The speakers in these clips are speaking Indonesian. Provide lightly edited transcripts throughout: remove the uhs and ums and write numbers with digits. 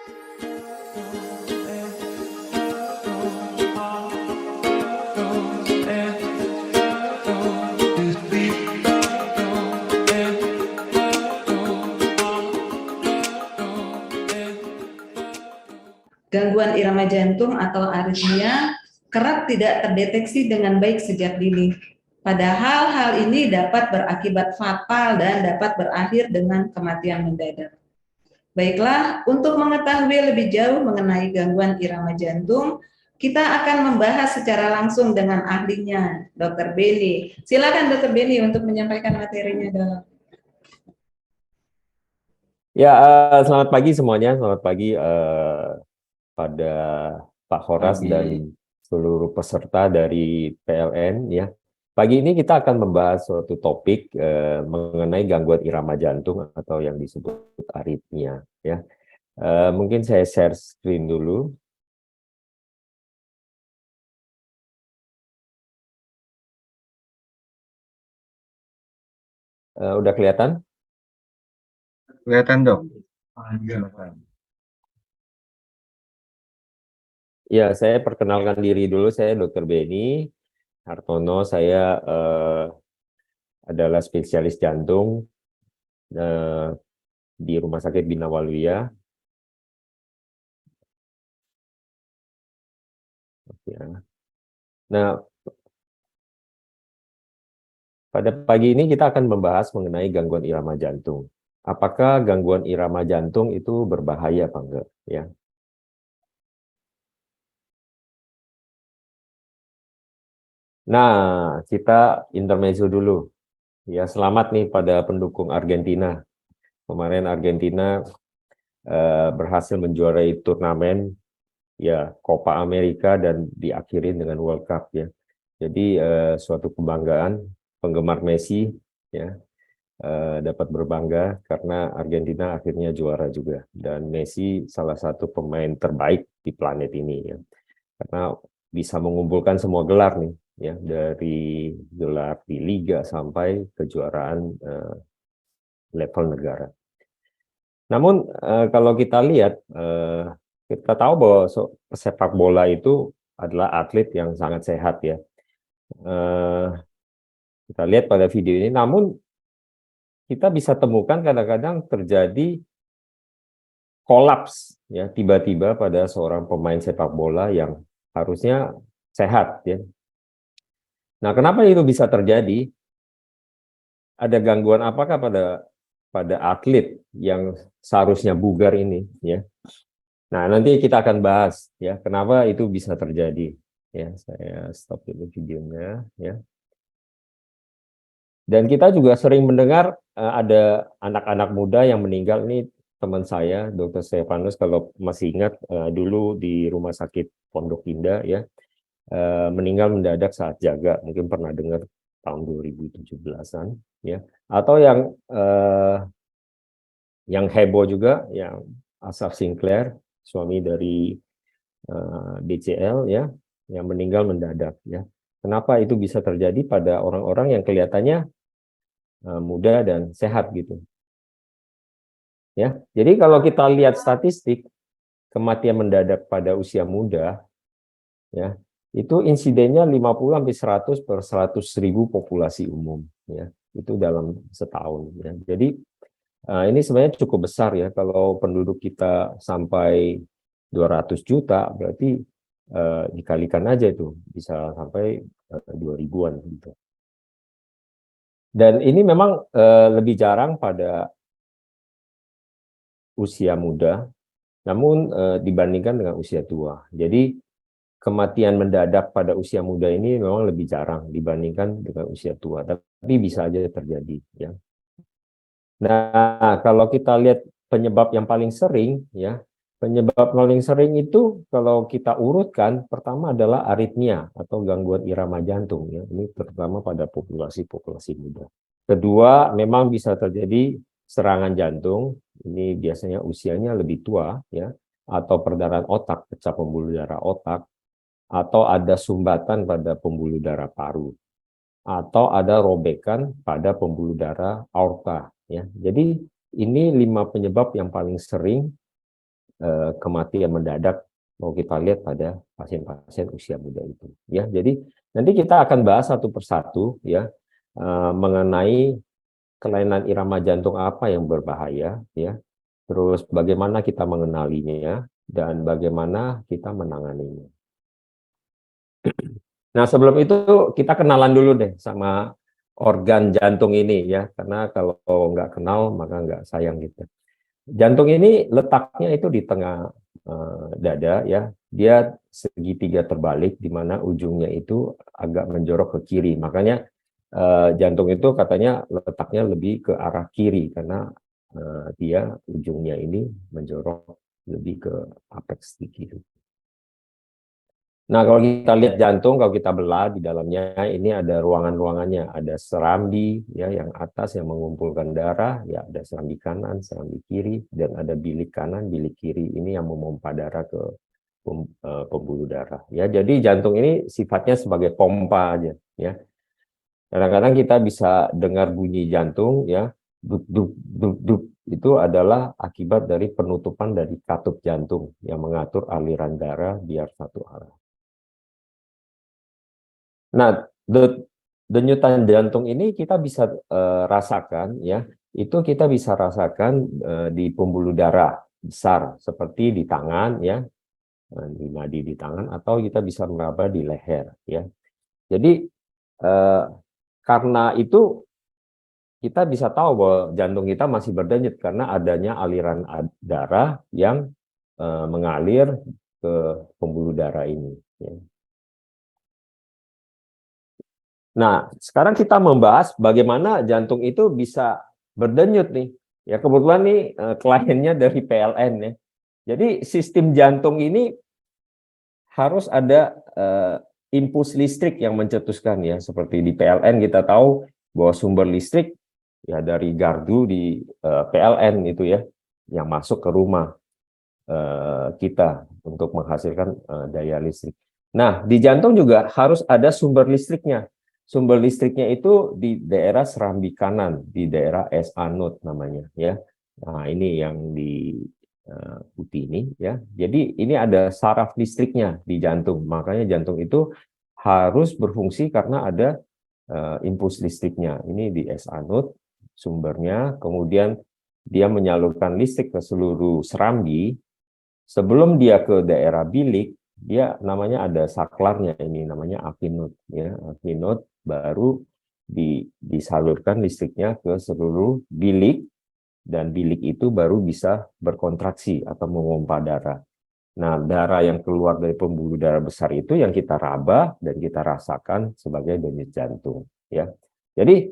Gangguan irama jantung atau aritmia kerap tidak terdeteksi dengan baik sejak dini. Padahal hal ini dapat berakibat fatal dan dapat berakhir dengan kematian mendadak. Baiklah, untuk mengetahui lebih jauh mengenai gangguan irama jantung, kita akan membahas secara langsung dengan ahlinya, Dr. Beni. Silakan Dr. Beni untuk menyampaikan materinya, Dok. Ya, selamat pagi semuanya. Selamat pagi pada Pak Horas dan seluruh peserta dari PLN. Ya, pagi ini kita akan membahas suatu topik mengenai gangguan irama jantung atau yang disebut aritmia. Ya, mungkin saya share screen dulu. Udah kelihatan? Kelihatan, Dok. Ya, saya perkenalkan diri dulu. Saya Dr. Beni Hartono. Saya adalah spesialis jantung di Rumah Sakit Bina Waluya. Ya. Nah, pada pagi ini kita akan membahas mengenai gangguan irama jantung. Apakah gangguan irama jantung itu berbahaya apa enggak? Ya. Nah, kita intermezzo dulu. Ya, selamat nih pada pendukung Argentina. Kemarin Argentina berhasil menjuarai turnamen ya Copa America dan diakhirin dengan World Cup ya. Jadi suatu kebanggaan penggemar Messi ya dapat berbangga karena Argentina akhirnya juara juga, dan Messi salah satu pemain terbaik di planet ini ya, karena bisa mengumpulkan semua gelar nih ya, dari gelar di liga sampai kejuaraan level negara. Namun kalau kita lihat kita tahu bahwa sepak bola itu adalah atlet yang sangat sehat ya. Kita lihat pada video ini, namun kita bisa temukan kadang-kadang terjadi kolaps ya tiba-tiba pada seorang pemain sepak bola yang harusnya sehat ya. Nah, kenapa itu bisa terjadi? Ada gangguan apakah pada atlet yang seharusnya bugar ini ya. Nah, nanti kita akan bahas ya kenapa itu bisa terjadi. Ya, saya stop dulu videonya ya. Dan kita juga sering mendengar ada anak-anak muda yang meninggal. Ini teman saya, Dr. Stefanus, kalau masih ingat dulu di Rumah Sakit Pondok Indah ya, meninggal mendadak saat jaga. Mungkin pernah dengar tahun 2017-an ya. Atau yang heboh juga, yang Asaf Sinclair, suami dari BCL ya, yang meninggal mendadak ya. Kenapa itu bisa terjadi pada orang-orang yang kelihatannya muda dan sehat gitu. Ya. Jadi kalau kita lihat statistik kematian mendadak pada usia muda ya, itu insidennya 50 sampai 100 per 100.000 populasi umum ya. Itu dalam setahun ya. Jadi ini sebenarnya cukup besar ya, kalau penduduk kita sampai 200 juta berarti dikalikan aja itu bisa sampai 2000-an gitu. Dan ini memang lebih jarang pada usia muda, namun dibandingkan dengan usia tua. Jadi kematian mendadak pada usia muda ini memang lebih jarang dibandingkan dengan usia tua, tapi bisa aja terjadi. Ya. Nah, kalau kita lihat penyebab yang paling sering, ya, penyebab paling sering itu kalau kita urutkan, pertama adalah aritmia atau gangguan irama jantung. Ya. Ini terutama pada populasi muda. Kedua, memang bisa terjadi serangan jantung. Ini biasanya usianya lebih tua, ya, atau perdarahan otak, pecah pembuluh darah otak, atau ada sumbatan pada pembuluh darah paru, atau ada robekan pada pembuluh darah aorta. Ya, jadi ini 5 penyebab yang paling sering kematian mendadak mau kita lihat pada pasien-pasien usia muda itu. Ya, jadi nanti kita akan bahas satu persatu ya mengenai kelainan irama jantung apa yang berbahaya ya. Terus bagaimana kita mengenalinya dan bagaimana kita menanganinya. Nah, sebelum itu kita kenalan dulu deh sama organ jantung ini ya, karena kalau nggak kenal maka nggak sayang gitu. Jantung ini letaknya itu di tengah dada ya, dia segitiga terbalik di mana ujungnya itu agak menjorok ke kiri. Makanya jantung itu katanya letaknya lebih ke arah kiri karena dia ujungnya ini menjorok lebih ke apex di kiri. Nah, kalau kita lihat jantung, kalau kita belah di dalamnya, ini ada ruangan-ruangannya. Ada serambi, ya, yang atas yang mengumpulkan darah, ya, ada serambi kanan, serambi kiri, dan ada bilik kanan, bilik kiri. Ini yang memompa darah ke pembuluh darah. Ya, jadi jantung ini sifatnya sebagai pompa aja. Ya, kadang-kadang kita bisa dengar bunyi jantung, ya, duk duk duk duk. Itu adalah akibat dari penutupan dari katup jantung yang mengatur aliran darah biar satu arah. Nah, denyutan jantung ini kita bisa rasakan ya, itu kita bisa rasakan di pembuluh darah besar seperti di tangan ya, di nadi di tangan atau kita bisa meraba di leher ya. Jadi karena itu kita bisa tahu bahwa jantung kita masih berdenyut karena adanya aliran darah yang mengalir ke pembuluh darah ini ya. Nah, sekarang kita membahas bagaimana jantung itu bisa berdenyut nih. Ya, kebetulan nih kliennya dari PLN ya. Jadi sistem jantung ini harus ada impuls listrik yang mencetuskan ya. Seperti di PLN kita tahu bahwa sumber listrik ya dari gardu di PLN itu ya, yang masuk ke rumah kita untuk menghasilkan daya listrik. Nah, di jantung juga harus ada sumber listriknya. Sumber listriknya itu di daerah serambi kanan, di daerah SA node namanya ya. Nah, ini yang di putih ini ya. Jadi ini ada saraf listriknya di jantung. Makanya jantung itu harus berfungsi karena ada impuls listriknya. Ini di SA node sumbernya, kemudian dia menyalurkan listrik ke seluruh serambi. Sebelum dia ke daerah bilik, dia namanya ada saklarnya, ini namanya akinode ya. Akinode baru disalurkan listriknya ke seluruh bilik, dan bilik itu baru bisa berkontraksi atau memompa darah. Nah, darah yang keluar dari pembuluh darah besar itu yang kita raba dan kita rasakan sebagai denyut jantung ya. Jadi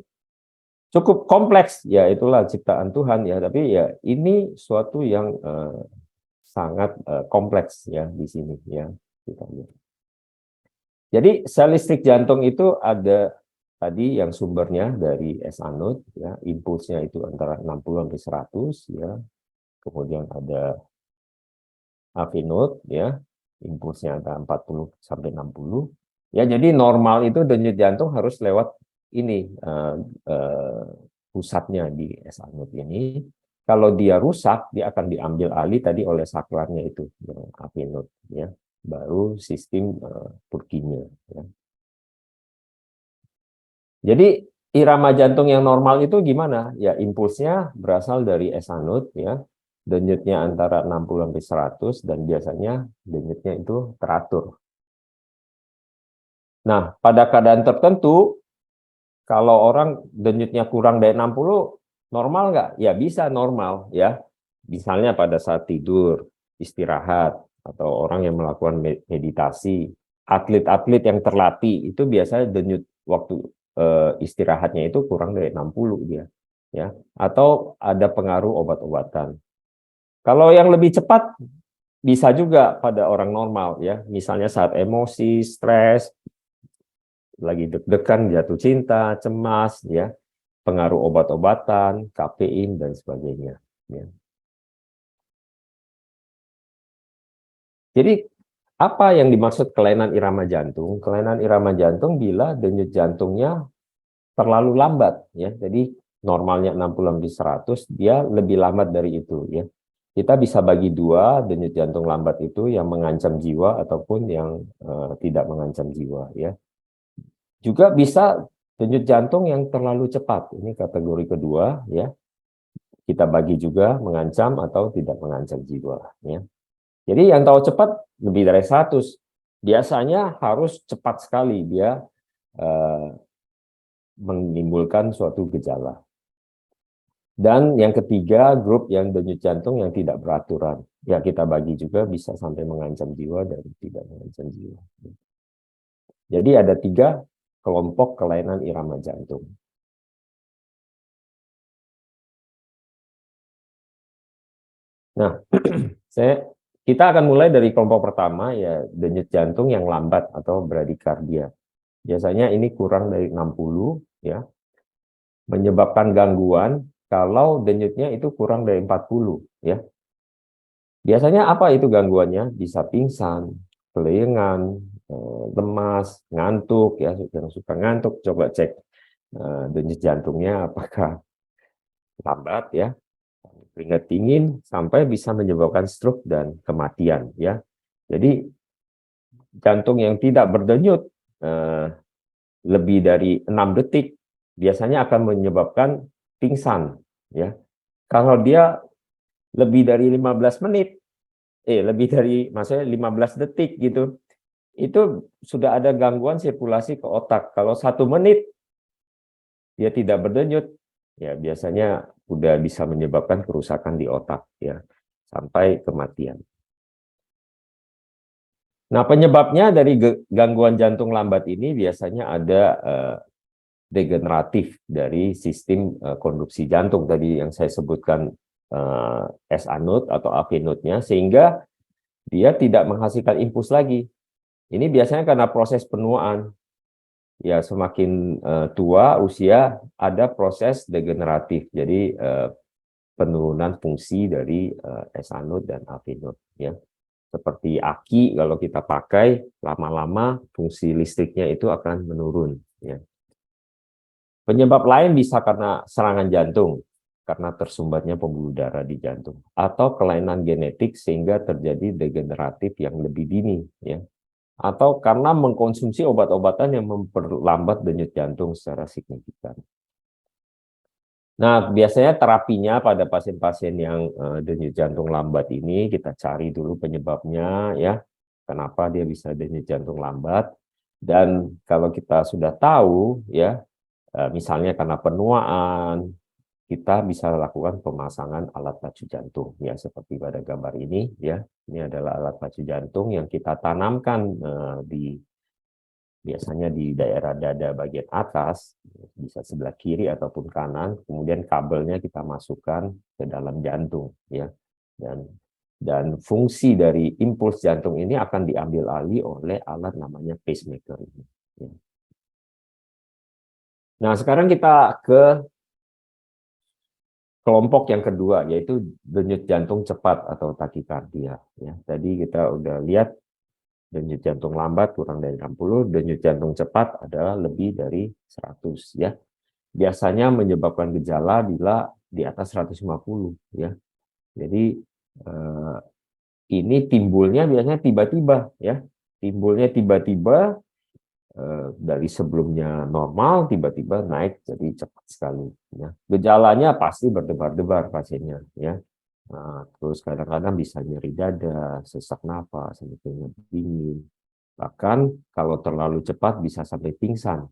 cukup kompleks ya, itulah ciptaan Tuhan ya, tapi ya ini suatu yang sangat kompleks ya di sini ya kita lihat. Jadi sel listrik jantung itu ada tadi yang sumbernya dari SA node ya, impulsnya itu antara 60 sampai 100 ya. Kemudian ada AV node ya, impulsnya antara 40 sampai 60. Ya, jadi normal itu denyut jantung harus lewat ini pusatnya di SA node ini. Kalau dia rusak, dia akan diambil alih tadi oleh saklarnya itu, AV node ya. Baru sistem Purkinje ya. Jadi irama jantung yang normal itu gimana? Ya, impulsnya berasal dari SA node ya. Denyutnya antara 60 sampai 100 dan biasanya denyutnya itu teratur. Nah, pada keadaan tertentu kalau orang denyutnya kurang dari 60, normal nggak? Ya bisa normal ya. Misalnya pada saat tidur, istirahat, atau orang yang melakukan meditasi, atlet-atlet yang terlatih itu biasanya denyut waktu istirahatnya itu kurang dari 60 dia, ya. Atau ada pengaruh obat-obatan. Kalau yang lebih cepat bisa juga pada orang normal ya, misalnya saat emosi, stres, lagi deg-degan, jatuh cinta, cemas, ya, pengaruh obat-obatan, kafein dan sebagainya. Ya. Jadi apa yang dimaksud kelainan irama jantung? Kelainan irama jantung bila denyut jantungnya terlalu lambat, ya. Jadi normalnya 60-100, dia lebih lambat dari itu, ya. kita bisa bagi dua denyut jantung lambat itu yang mengancam jiwa ataupun yang tidak mengancam jiwa, ya. Juga bisa denyut jantung yang terlalu cepat. Ini kategori kedua, ya. Kita bagi juga mengancam atau tidak mengancam jiwa, ya. Jadi yang tahu cepat lebih dari 100. Biasanya harus cepat sekali dia menimbulkan suatu gejala. Dan yang ketiga, grup yang denyut jantung yang tidak beraturan. Ya, kita bagi juga bisa sampai mengancam jiwa dan tidak mengancam jiwa. Jadi ada 3 kelompok kelainan irama jantung. Nah, kita akan mulai dari kelompok pertama, ya denyut jantung yang lambat atau bradikardia. Biasanya ini kurang dari 60, ya. Menyebabkan gangguan kalau denyutnya itu kurang dari 40, ya. Biasanya apa itu gangguannya? Bisa pingsan, kelayangan, lemas, ngantuk, ya. Yang suka ngantuk coba cek denyut jantungnya apakah lambat, ya. Keringat dingin sampai bisa menyebabkan stroke dan kematian, ya. Jadi jantung yang tidak berdenyut lebih dari 6 detik biasanya akan menyebabkan pingsan, ya. Kalau dia lebih dari 15 menit, lebih dari maksudnya 15 detik gitu, itu sudah ada gangguan sirkulasi ke otak. Kalau 1 menit dia tidak berdenyut, ya biasanya udah bisa menyebabkan kerusakan di otak, ya, sampai kematian. Nah, penyebabnya dari gangguan jantung lambat ini biasanya ada degeneratif dari sistem konduksi jantung tadi yang saya sebutkan, SA node atau AV node-nya, sehingga dia tidak menghasilkan impuls lagi. Ini biasanya karena proses penuaan. Ya, semakin tua usia ada proses degeneratif. Jadi penurunan fungsi dari SA node dan AV node, ya. Seperti aki kalau kita pakai lama-lama fungsi listriknya itu akan menurun, ya. Penyebab lain bisa karena serangan jantung, karena tersumbatnya pembuluh darah di jantung, atau kelainan genetik sehingga terjadi degeneratif yang lebih dini, ya. Atau karena mengkonsumsi obat-obatan yang memperlambat denyut jantung secara signifikan. Nah, biasanya terapinya pada pasien-pasien yang denyut jantung lambat ini kita cari dulu penyebabnya, ya. Kenapa dia bisa denyut jantung lambat? Dan kalau kita sudah tahu, ya, misalnya karena penuaan, kita bisa lakukan pemasangan alat pacu jantung, ya, seperti pada gambar ini, ya. Ini adalah alat pacu jantung yang kita tanamkan biasanya di daerah dada bagian atas, bisa sebelah kiri ataupun kanan, kemudian kabelnya kita masukkan ke dalam jantung, ya. Dan fungsi dari impuls jantung ini akan diambil alih oleh alat namanya pacemaker ini, ya. Nah, sekarang kita ke kelompok yang kedua, yaitu denyut jantung cepat atau takikardia, ya. Tadi kita udah lihat denyut jantung lambat kurang dari 60, denyut jantung cepat adalah lebih dari 100, ya. Biasanya menyebabkan gejala bila di atas 150, ya. Jadi ini timbulnya biasanya tiba-tiba, ya. Timbulnya tiba-tiba, dari sebelumnya normal tiba-tiba naik jadi cepat sekali, ya. Gejalanya pasti berdebar-debar pasiennya, ya. Nah, terus kadang-kadang bisa nyeri dada, sesak napas, keringat dingin. Bahkan kalau terlalu cepat bisa sampai pingsan,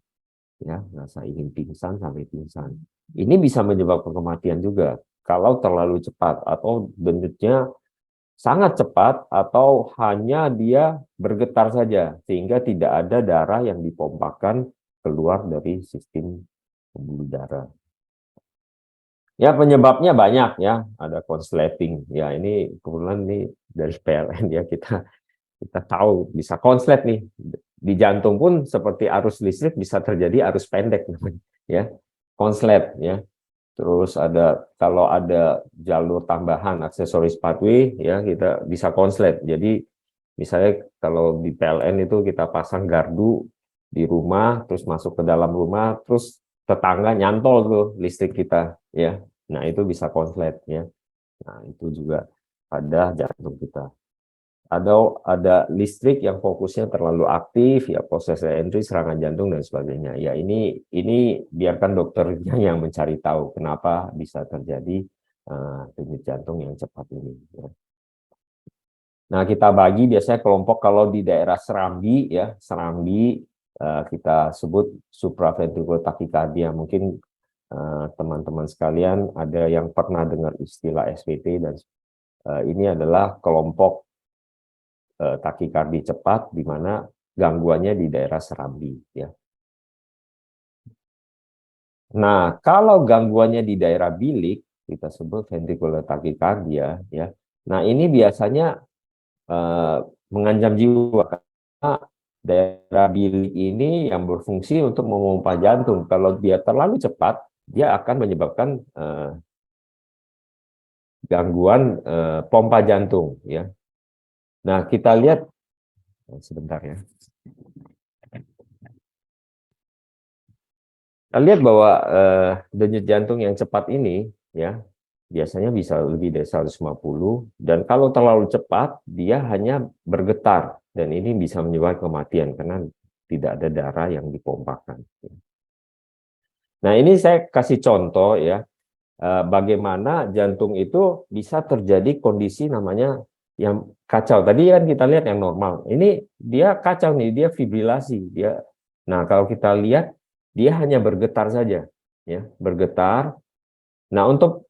ya, rasa ingin pingsan sampai pingsan. Ini bisa menyebabkan kematian juga kalau terlalu cepat atau denyutnya sangat cepat atau hanya dia bergetar saja sehingga tidak ada darah yang dipompakan keluar dari sistem pembuluh darah. Ya, penyebabnya banyak, ya. Ada konsleting. Ya, ini kebetulan ini dari PLN, ya, kita tahu bisa konslet nih. Di jantung pun seperti arus listrik bisa terjadi arus pendek, ya. Konslet, ya. Terus kalau ada jalur tambahan aksesoris pathway, ya, kita bisa konslet. Jadi misalnya kalau di PLN itu kita pasang gardu di rumah, terus masuk ke dalam rumah, terus tetangga nyantol tuh listrik kita, ya. Nah, itu bisa konslet, ya. Nah, itu juga pada jantung kita. Ada listrik yang fokusnya terlalu aktif, ya proses reentry, serangan jantung dan sebagainya. Ya ini biarkan dokternya yang mencari tahu kenapa bisa terjadi denyut jantung yang cepat ini. Ya. Nah, kita bagi biasanya kelompok kalau di daerah serambi, ya serambi kita sebut supraventricular tachycardia. Mungkin teman-teman sekalian ada yang pernah dengar istilah SVT, dan ini adalah kelompok takikardi cepat di mana gangguannya di daerah serambi, ya. Nah, kalau gangguannya di daerah bilik kita sebut ventricular tachycardia, ya. Nah, ini biasanya mengancam jiwa karena daerah bilik ini yang berfungsi untuk memompa jantung. Kalau dia terlalu cepat, dia akan menyebabkan gangguan pompa jantung, ya. Nah, kita lihat sebentar ya. Kita lihat bahwa denyut jantung yang cepat ini, ya, biasanya bisa lebih dari 150, dan kalau terlalu cepat, dia hanya bergetar, dan ini bisa menyebabkan kematian karena tidak ada darah yang dipompakan. Nah, ini saya kasih contoh ya, bagaimana jantung itu bisa terjadi kondisi namanya yang kacau. Tadi kan kita lihat yang normal. Ini dia kacau nih, dia fibrilasi. Nah, kalau kita lihat dia hanya bergetar saja, ya, bergetar. Nah, untuk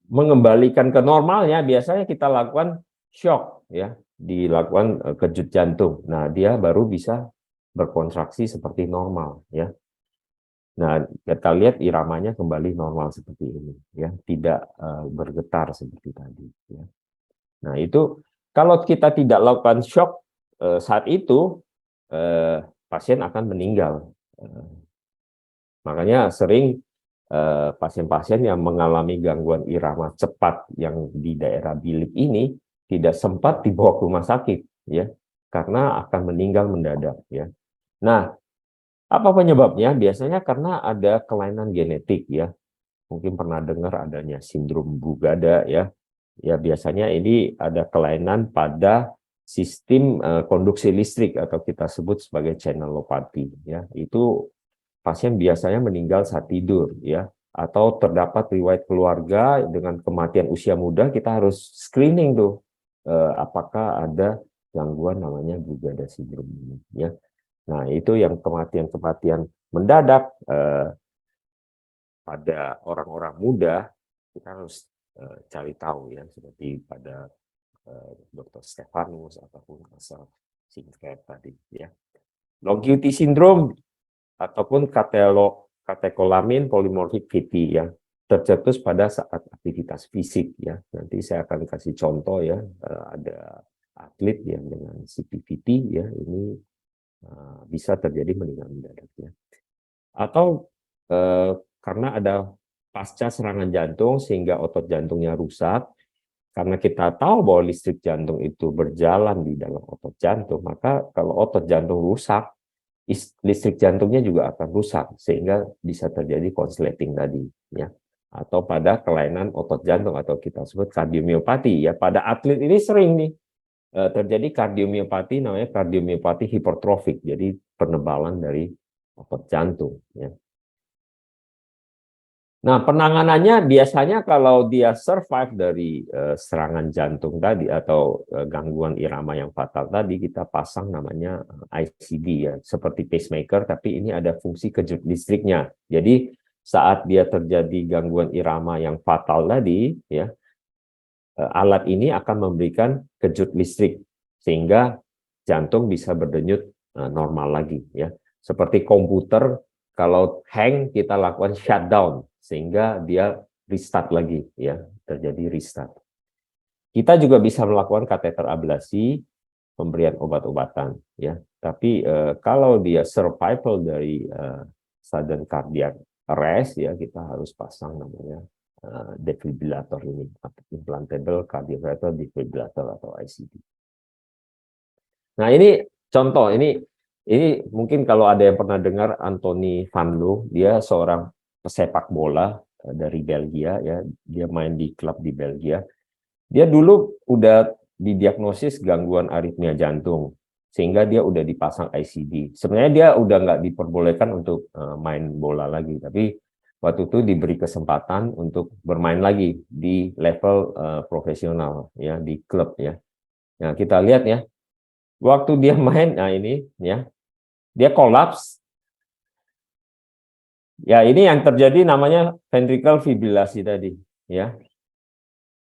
mengembalikan ke normalnya biasanya kita lakukan shock, ya, dilakukan kejut jantung. Nah, dia baru bisa berkontraksi seperti normal, ya. Nah, kita lihat iramanya kembali normal seperti ini, ya, tidak bergetar seperti tadi, ya. Nah, itu kalau kita tidak lakukan shock saat itu, pasien akan meninggal. Makanya sering pasien-pasien yang mengalami gangguan irama cepat yang di daerah bilik ini tidak sempat dibawa ke rumah sakit, ya, karena akan meninggal mendadak, ya. Nah, apa penyebabnya? Biasanya karena ada kelainan genetik, ya. Mungkin pernah dengar adanya sindrom Brugada, ya. Ya, biasanya ini ada kelainan pada sistem konduksi listrik atau kita sebut sebagai channelopathy, ya. Itu pasien biasanya meninggal saat tidur, ya. Atau terdapat riwayat keluarga dengan kematian usia muda, kita harus screening tuh apakah ada gangguan namanya Brugada syndrome ini, ya. Nah, itu yang kematian-kematian mendadak pada orang-orang muda, kita harus cari tahu, ya, seperti pada Dr. Stefanus ataupun kasus Sinclair tadi, ya. Long QT syndrome ataupun katekolamin polymorphic VT yang tercetus pada saat aktivitas fisik, ya. Nanti saya akan kasih contoh, ya, ada atlet yang dengan CPVT, ya, ini bisa terjadi meninggal mendadak, ya. Atau karena ada pasca serangan jantung sehingga otot jantungnya rusak. Karena kita tahu bahwa listrik jantung itu berjalan di dalam otot jantung, maka kalau otot jantung rusak, listrik jantungnya juga akan rusak sehingga bisa terjadi konsleting tadi, ya. Atau pada kelainan otot jantung atau kita sebut kardiomiopati, ya. Pada atlet ini sering nih terjadi kardiomiopati, namanya kardiomiopati hipertrofik, jadi penebalan dari otot jantung, ya. Nah, penanganannya biasanya kalau dia survive dari serangan jantung tadi atau gangguan irama yang fatal tadi, kita pasang namanya ICD, ya, seperti pacemaker, tapi ini ada fungsi kejut listriknya. Jadi saat dia terjadi gangguan irama yang fatal tadi, ya, alat ini akan memberikan kejut listrik sehingga jantung bisa berdenyut normal lagi, ya. Seperti komputer kalau hang kita lakukan shutdown sehingga dia restart lagi, ya, terjadi restart. Kita juga bisa melakukan kateter ablasi, pemberian obat-obatan, ya. Tapi kalau dia survival dari sudden cardiac arrest, ya, kita harus pasang namanya defibrillator ini, implantable cardioverter defibrillator atau ICD. Nah, ini contoh, ini mungkin kalau ada yang pernah dengar Anthony Van Loo, dia seorang pesepak bola dari Belgia, ya, dia main di klub di Belgia. Dia dulu udah didiagnosis gangguan aritmia jantung, sehingga dia udah dipasang ICD. Sebenarnya dia udah nggak diperbolehkan untuk main bola lagi, tapi waktu itu diberi kesempatan untuk bermain lagi di level profesional, ya, di klub, ya. Nah, kita lihat ya, waktu dia main, nah ini ya, dia kolaps. Ya, ini yang terjadi namanya ventricle fibrilasi tadi, ya.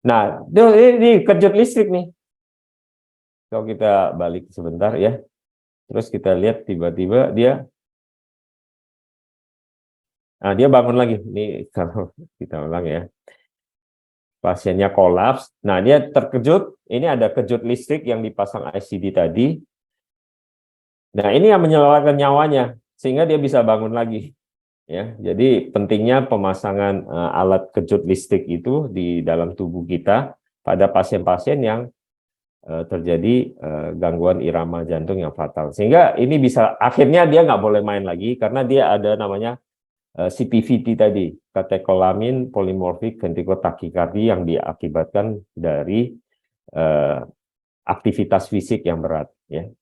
Nah, ini kejut listrik nih. Kalau kita balik sebentar ya, terus kita lihat tiba-tiba dia bangun lagi. Ini kalau kita ulang ya, pasiennya kolaps. Nah, dia terkejut. Ini ada kejut listrik yang dipasang ICD tadi. Nah, ini yang menyelamatkan nyawanya sehingga dia bisa bangun lagi. Ya, jadi pentingnya pemasangan alat kejut listrik itu di dalam tubuh kita pada pasien-pasien yang terjadi gangguan irama jantung yang fatal. Sehingga ini bisa akhirnya dia nggak boleh main lagi karena dia ada namanya CPVT tadi, katekolamin polymorphic ventricular tachycardia yang diakibatkan dari aktivitas fisik yang berat. Ya.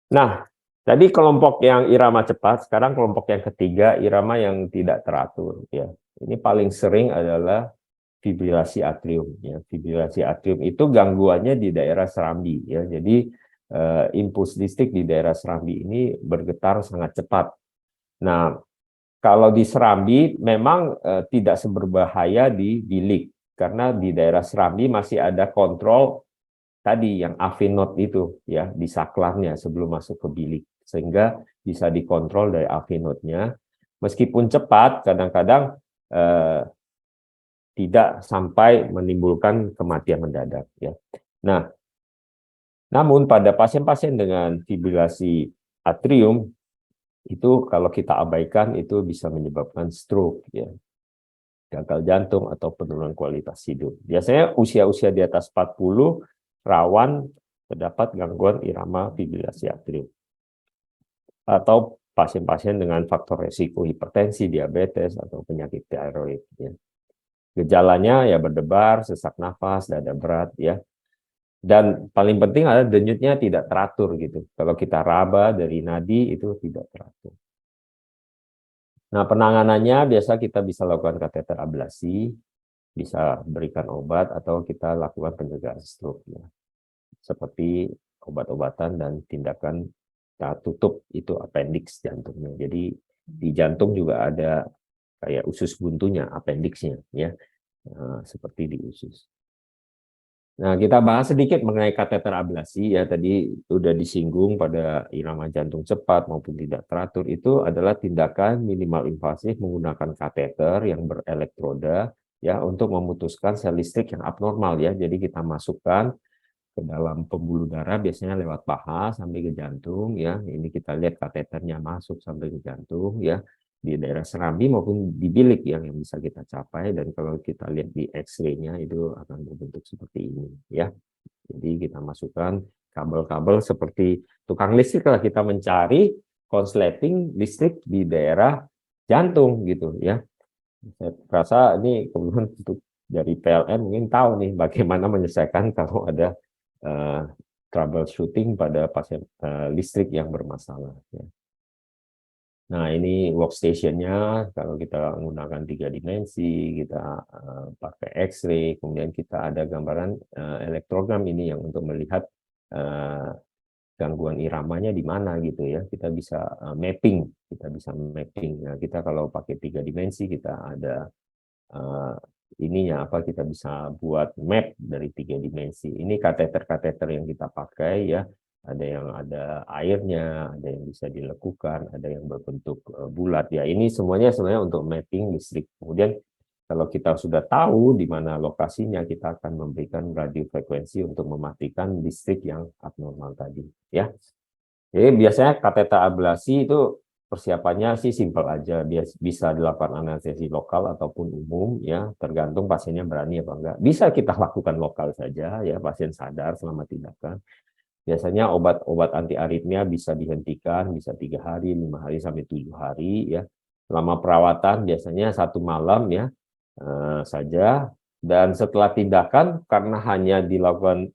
Nah, tadi kelompok yang irama cepat, sekarang kelompok yang ketiga irama yang tidak teratur. Ya, ini paling sering adalah fibrilasi atrium. Ya, fibrilasi atrium itu gangguannya di daerah serambi. Ya, jadi impuls listrik di daerah serambi ini bergetar sangat cepat. Nah, kalau di serambi memang tidak seberbahaya di bilik karena di daerah serambi masih ada kontrol tadi yang AV node itu ya di saklarnya sebelum masuk ke bilik sehingga bisa dikontrol dari AV node-nya. Meskipun cepat, kadang-kadang tidak sampai menimbulkan kematian mendadak ya. Nah, namun pada pasien-pasien dengan fibrilasi atrium itu kalau kita abaikan itu bisa menyebabkan stroke ya, gagal jantung atau penurunan kualitas hidup. Biasanya usia-usia di atas 40 rawan terdapat gangguan irama fibrilasi atrium. Atau pasien-pasien dengan faktor resiko hipertensi, diabetes atau penyakit tiroid ya. Gejalanya ya berdebar, sesak nafas, dada berat ya. Dan paling penting adalah denyutnya tidak teratur gitu. Kalau kita raba dari nadi itu tidak teratur. Nah, penanganannya biasa kita bisa lakukan kateter ablasi, bisa berikan obat atau kita lakukan pencegahan stroke ya. Seperti obat-obatan dan tindakan kita tutup itu appendix jantungnya. Jadi di jantung juga ada kayak usus buntunya, appendixnya ya. Seperti di usus. Nah, kita bahas sedikit mengenai kateter ablasi ya, tadi sudah disinggung pada irama jantung cepat maupun tidak teratur itu adalah tindakan minimal invasif menggunakan kateter yang berelektroda ya untuk memutuskan sel listrik yang abnormal ya. Jadi kita masukkan ke dalam pembuluh darah biasanya lewat paha sampai ke jantung ya. Ini kita lihat kateternya masuk sampai ke jantung ya, di daerah serambi maupun di bilik yang bisa kita capai, dan kalau kita lihat di X-ray-nya itu akan berbentuk seperti ini ya. Jadi kita masukkan kabel-kabel seperti tukang listrik lah, kita mencari konsleting listrik di daerah jantung gitu ya. Saya rasa ini kemudian untuk dari PLN mungkin tahu nih bagaimana menyelesaikan kalau ada troubleshooting pada pasien listrik yang bermasalah ya. Nah, ini workstation-nya, kalau kita menggunakan 3 dimensi, kita pakai X-ray, kemudian kita ada gambaran elektrogram ini yang untuk melihat gangguan iramanya di mana gitu ya. Kita bisa mapping. Nah, kita kalau pakai 3 dimensi, kita ada ininya apa, kita bisa buat map dari 3 dimensi. Ini kateter-kateter yang kita pakai ya. Ada yang ada airnya, ada yang bisa dilekukan, ada yang berbentuk bulat ya. Ini semuanya sebenarnya untuk mapping listrik. Kemudian kalau kita sudah tahu di mana lokasinya, kita akan memberikan radiofrekuensi untuk mematikan listrik yang abnormal tadi ya. Jadi biasanya kateter ablasi itu persiapannya sih simpel aja, bisa dilakukan anestesi lokal ataupun umum ya, tergantung pasiennya berani apa enggak. Bisa kita lakukan lokal saja ya, pasien sadar selama tindakan. Biasanya obat-obat anti aritmia bisa dihentikan, bisa 3 hari, 5 hari, sampai 7 hari ya. Lama perawatan biasanya 1 malam ya saja, dan setelah tindakan karena hanya dilakukan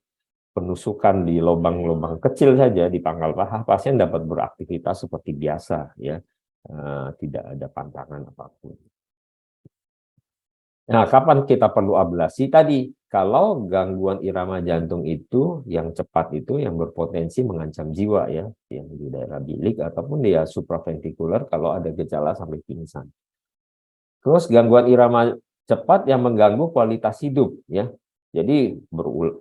penusukan di lubang-lubang kecil saja di pangkal paha, pasien dapat beraktivitas seperti biasa ya, tidak ada pantangan apapun. Nah, kapan kita perlu ablasi? Tadi, kalau gangguan irama jantung itu yang cepat itu yang berpotensi mengancam jiwa ya, yang di daerah bilik ataupun dia supraventikular kalau ada gejala sampai pingsan. Terus gangguan irama cepat yang mengganggu kualitas hidup ya. Jadi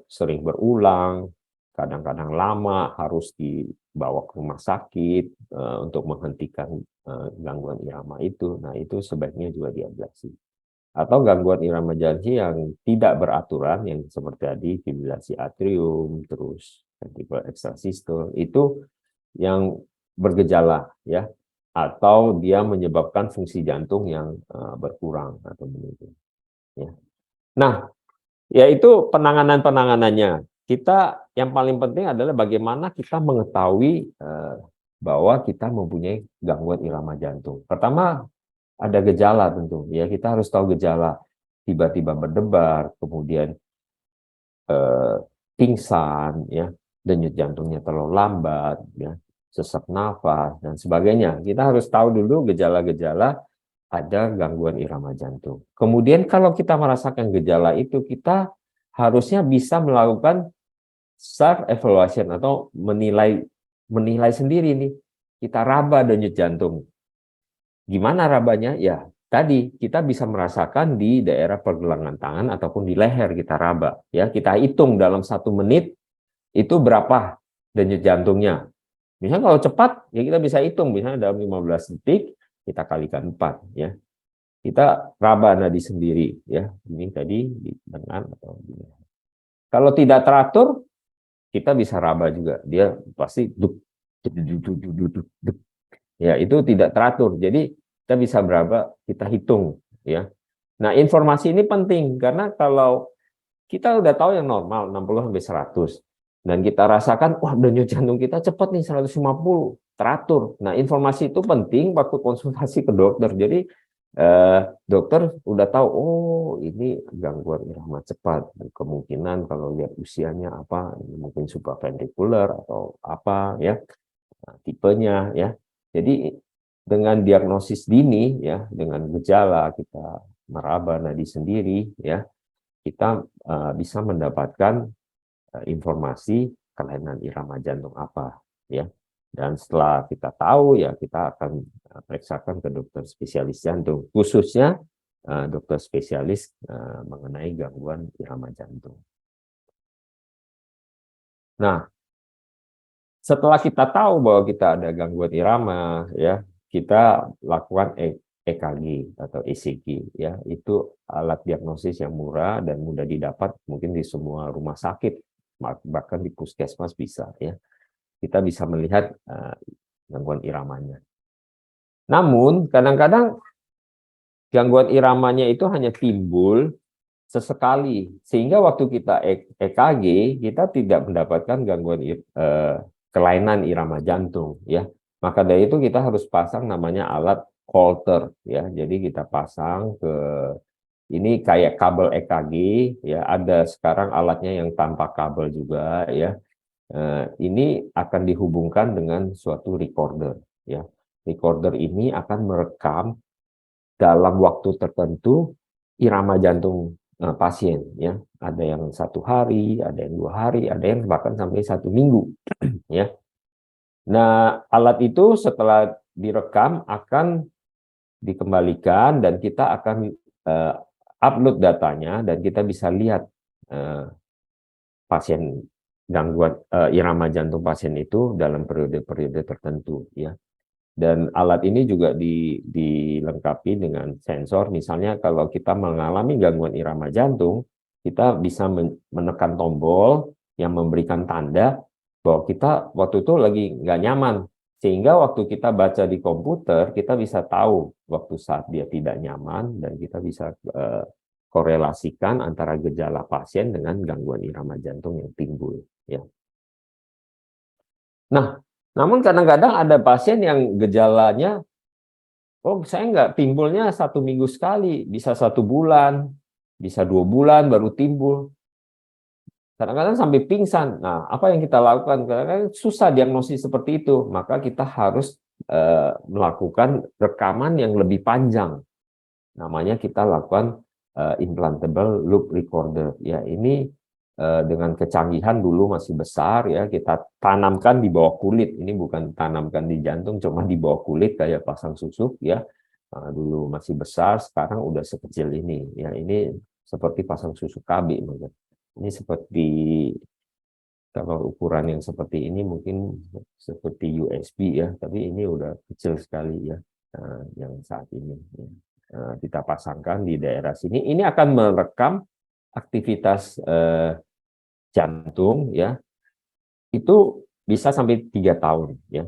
sering berulang, kadang-kadang lama harus dibawa ke rumah sakit untuk menghentikan gangguan irama itu. Nah, itu sebaiknya juga diablasi. Atau gangguan irama jantung yang tidak beraturan yang seperti tadi fibrilasi atrium, terus ventricular extrasystole, itu yang bergejala ya, atau dia menyebabkan fungsi jantung yang berkurang atau menurun ya. Nah, yaitu penanganannya. Kita yang paling penting adalah bagaimana kita mengetahui bahwa kita mempunyai gangguan irama jantung. Pertama, ada gejala tentu ya, kita harus tahu gejala, tiba-tiba berdebar, kemudian pingsan ya, denyut jantungnya terlalu lambat ya, sesak nafas dan sebagainya. Kita harus tahu dulu gejala-gejala ada gangguan irama jantung. Kemudian kalau kita merasakan gejala itu, kita harusnya bisa melakukan self evaluation atau menilai sendiri nih. Kita raba denyut jantung. Gimana rabanya? Ya, tadi kita bisa merasakan di daerah pergelangan tangan ataupun di leher kita raba. Ya, kita hitung dalam 1 menit itu berapa denyut jantungnya. Misalnya kalau cepat, ya kita bisa hitung. Misalnya dalam 15 detik, kita kalikan 4. Ya. Kita raba nadi sendiri. Ya. Ini tadi di lengan atau di leher. Kalau tidak teratur, kita bisa raba juga. Dia pasti duk, duk, duk, duk, duk, duk. Ya, itu tidak teratur. Jadi kita bisa berapa, kita hitung ya. Nah, informasi ini penting karena kalau kita udah tahu yang normal 60 sampai 100 dan kita rasakan wah denyut jantung kita cepat nih 150, teratur. Nah, informasi itu penting waktu konsultasi ke dokter. Jadi dokter udah tahu oh ini gangguan irama cepat. Kemungkinan kalau lihat usianya apa, mungkin supraventrikular atau apa ya, tipenya ya. Jadi dengan diagnosis dini ya, dengan gejala kita meraba nadi sendiri ya, kita bisa mendapatkan informasi kelainan irama jantung apa ya. Dan setelah kita tahu ya, kita akan periksakan ke dokter spesialis jantung, khususnya dokter spesialis mengenai gangguan irama jantung. Nah, setelah kita tahu bahwa kita ada gangguan irama, ya, kita lakukan EKG atau ECG, ya, itu alat diagnosis yang murah dan mudah didapat, mungkin di semua rumah sakit, bahkan di puskesmas bisa, ya. Kita bisa melihat gangguan iramanya. Namun, kadang-kadang gangguan iramanya itu hanya timbul sesekali, sehingga waktu kita EKG, kita tidak mendapatkan gangguan kelainan irama jantung ya. Maka dari itu kita harus pasang namanya alat Holter ya. Jadi kita pasang ke ini kayak kabel EKG ya, ada sekarang alatnya yang tanpa kabel juga ya. Ini akan dihubungkan dengan suatu recorder ya. Recorder ini akan merekam dalam waktu tertentu irama jantung pasien ya. Ada yang 1 hari, ada yang 2 hari, ada yang bahkan sampai 1 minggu ya. Nah, alat itu setelah direkam akan dikembalikan dan kita akan upload datanya dan kita bisa lihat pasien gangguan irama jantung pasien itu dalam periode-periode tertentu ya. Dan alat ini juga dilengkapi dengan sensor. Misalnya kalau kita mengalami gangguan irama jantung, kita bisa menekan tombol yang memberikan tanda bahwa kita waktu itu lagi nggak nyaman. Sehingga waktu kita baca di komputer, kita bisa tahu waktu saat dia tidak nyaman dan kita bisa korelasikan antara gejala pasien dengan gangguan irama jantung yang timbul. Ya. Nah, namun kadang-kadang ada pasien yang gejalanya Oh, saya nggak timbulnya 1 minggu sekali, bisa 1 bulan, bisa 2 bulan baru timbul. Kadang-kadang sampai pingsan. Nah, apa yang kita lakukan? Kadang-kadang susah diagnosis seperti itu, maka kita harus melakukan rekaman yang lebih panjang. Namanya kita lakukan implantable loop recorder. Ya, ini dengan kecanggihan dulu masih besar ya, kita tanamkan di bawah kulit. Ini bukan tanamkan di jantung, cuma di bawah kulit kayak pasang susuk ya. Dulu masih besar, sekarang udah sekecil ini. Ya, ini seperti pasang susuk KB. Ini seperti, kalau ukuran yang seperti ini mungkin seperti USB ya, tapi ini udah kecil sekali ya, yang saat ini. Ya. Kita pasangkan di daerah sini. Ini akan merekam aktivitas jantung ya, itu bisa sampai 3 tahun ya.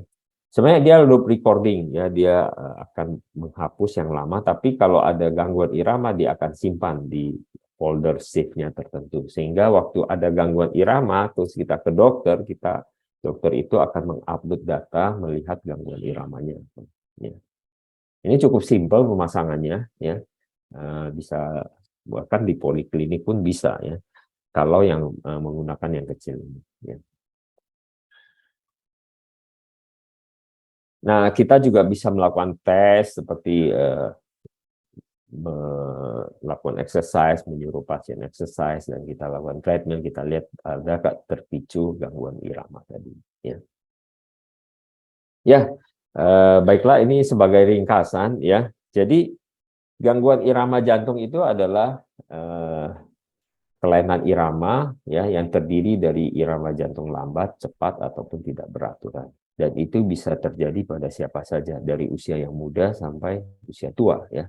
Sebenarnya dia loop recording ya, dia akan menghapus yang lama, tapi kalau ada gangguan irama dia akan simpan di folder save-nya tertentu, sehingga waktu ada gangguan irama terus kita ke dokter, dokter itu akan mengupload data melihat gangguan iramanya ya. Ini cukup simpel pemasangannya ya, bisa bahkan di poliklinik pun bisa ya, kalau yang menggunakan yang kecil ini ya. Nah, kita juga bisa melakukan tes seperti melakukan exercise, menyuruh pasien exercise, dan kita lakukan treatment, kita lihat ada terpicu gangguan irama tadi. Ya, baiklah, ini sebagai ringkasan ya. Jadi gangguan irama jantung itu adalah kelainan irama ya, yang terdiri dari irama jantung lambat, cepat, ataupun tidak beraturan. Dan itu bisa terjadi pada siapa saja, dari usia yang muda sampai usia tua ya.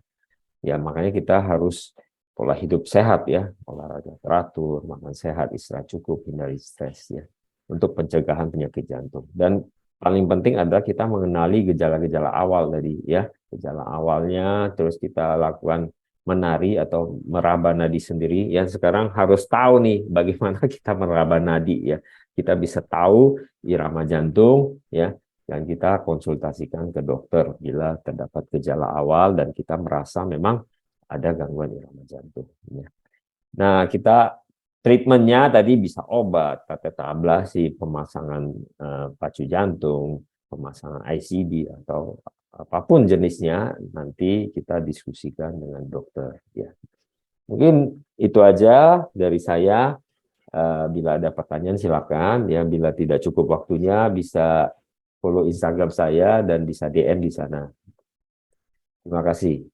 Ya, makanya kita harus pola hidup sehat ya, olahraga teratur, makan sehat, istirahat cukup, hindari stres ya, untuk pencegahan penyakit jantung. Dan paling penting adalah kita mengenali gejala-gejala awal tadi ya, gejala awalnya, terus kita lakukan menari atau meraba nadi sendiri. Yang sekarang harus tahu nih bagaimana kita meraba nadi ya. Kita bisa tahu irama jantung ya, dan kita konsultasikan ke dokter bila terdapat gejala awal dan kita merasa memang ada gangguan irama jantung. Ya. Nah, kita treatmentnya tadi bisa obat, kateter ablasi, pemasangan pacu jantung, pemasangan ICD, atau apapun jenisnya, nanti kita diskusikan dengan dokter. Ya. Mungkin itu aja dari saya. Bila ada pertanyaan silakan. Ya, bila tidak cukup waktunya bisa follow Instagram saya dan bisa DM di sana. Terima kasih.